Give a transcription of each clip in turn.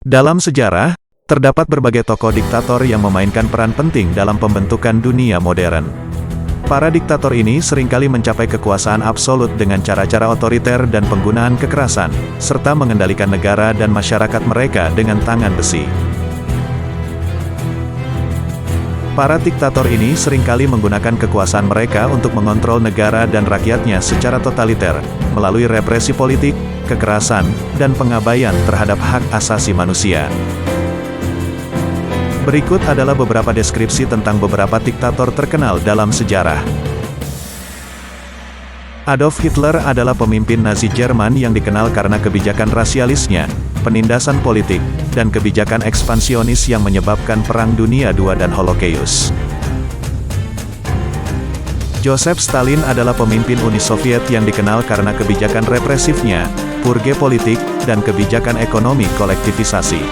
Dalam sejarah, terdapat berbagai tokoh diktator yang memainkan peran penting dalam pembentukan dunia modern. Para diktator ini seringkali mencapai kekuasaan absolut dengan cara-cara otoriter dan penggunaan kekerasan, serta mengendalikan negara dan masyarakat mereka dengan tangan besi. Para diktator ini seringkali menggunakan kekuasaan mereka untuk mengontrol negara dan rakyatnya secara totaliter, melalui represi politik, kekerasan, dan pengabaian terhadap hak asasi manusia. Berikut adalah beberapa deskripsi tentang beberapa diktator terkenal dalam sejarah. Adolf Hitler adalah pemimpin Nazi Jerman yang dikenal karena kebijakan rasialisnya, penindasan politik, dan kebijakan ekspansionis yang menyebabkan Perang Dunia II dan Holocaust. Joseph Stalin adalah pemimpin Uni Soviet yang dikenal karena kebijakan represifnya, purge politik, dan kebijakan ekonomi kolektivisasi.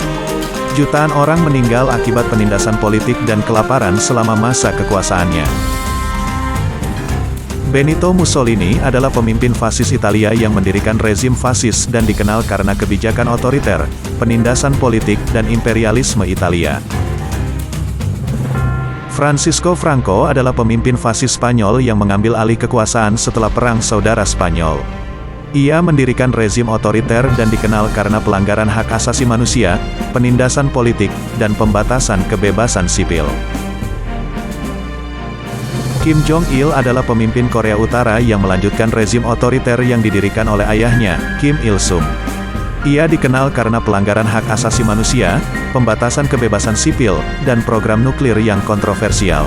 Jutaan orang meninggal akibat penindasan politik dan kelaparan selama masa kekuasaannya. Benito Mussolini adalah pemimpin fasis Italia yang mendirikan rezim fasis dan dikenal karena kebijakan otoriter, penindasan politik, dan imperialisme Italia. Francisco Franco adalah pemimpin fasis Spanyol yang mengambil alih kekuasaan setelah Perang Saudara Spanyol. Ia mendirikan rezim otoriter dan dikenal karena pelanggaran hak asasi manusia, penindasan politik, dan pembatasan kebebasan sipil. Kim Jong-il adalah pemimpin Korea Utara yang melanjutkan rezim otoriter yang didirikan oleh ayahnya, Kim Il-sung. Ia dikenal karena pelanggaran hak asasi manusia, pembatasan kebebasan sipil, dan program nuklir yang kontroversial.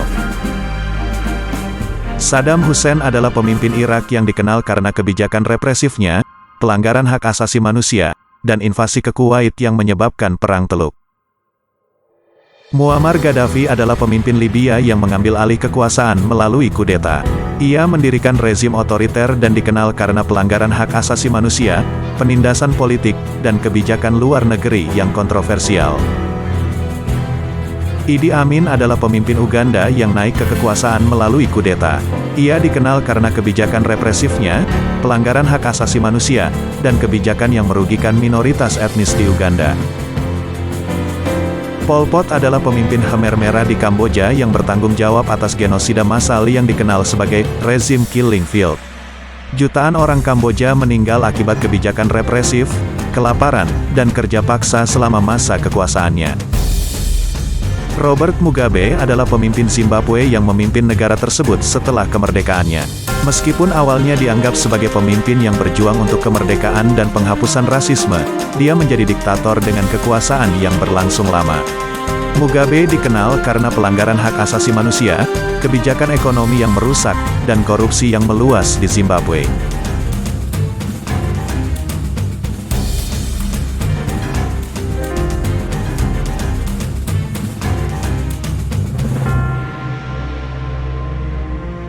Saddam Hussein adalah pemimpin Irak yang dikenal karena kebijakan represifnya, pelanggaran hak asasi manusia, dan invasi ke Kuwait yang menyebabkan Perang Teluk. Muammar Gaddafi adalah pemimpin Libya yang mengambil alih kekuasaan melalui kudeta. Ia mendirikan rezim otoriter dan dikenal karena pelanggaran hak asasi manusia, penindasan politik, dan kebijakan luar negeri yang kontroversial. Idi Amin adalah pemimpin Uganda yang naik ke kekuasaan melalui kudeta. Ia dikenal karena kebijakan represifnya, pelanggaran hak asasi manusia, dan kebijakan yang merugikan minoritas etnis di Uganda. Pol Pot adalah pemimpin Khmer Merah di Kamboja yang bertanggung jawab atas genosida massal yang dikenal sebagai rezim Killing Field. Jutaan orang Kamboja meninggal akibat kebijakan represif, kelaparan, dan kerja paksa selama masa kekuasaannya. Robert Mugabe adalah pemimpin Zimbabwe yang memimpin negara tersebut setelah kemerdekaannya. Meskipun awalnya dianggap sebagai pemimpin yang berjuang untuk kemerdekaan dan penghapusan rasisme, dia menjadi diktator dengan kekuasaan yang berlangsung lama. Mugabe dikenal karena pelanggaran hak asasi manusia, kebijakan ekonomi yang merusak, dan korupsi yang meluas di Zimbabwe.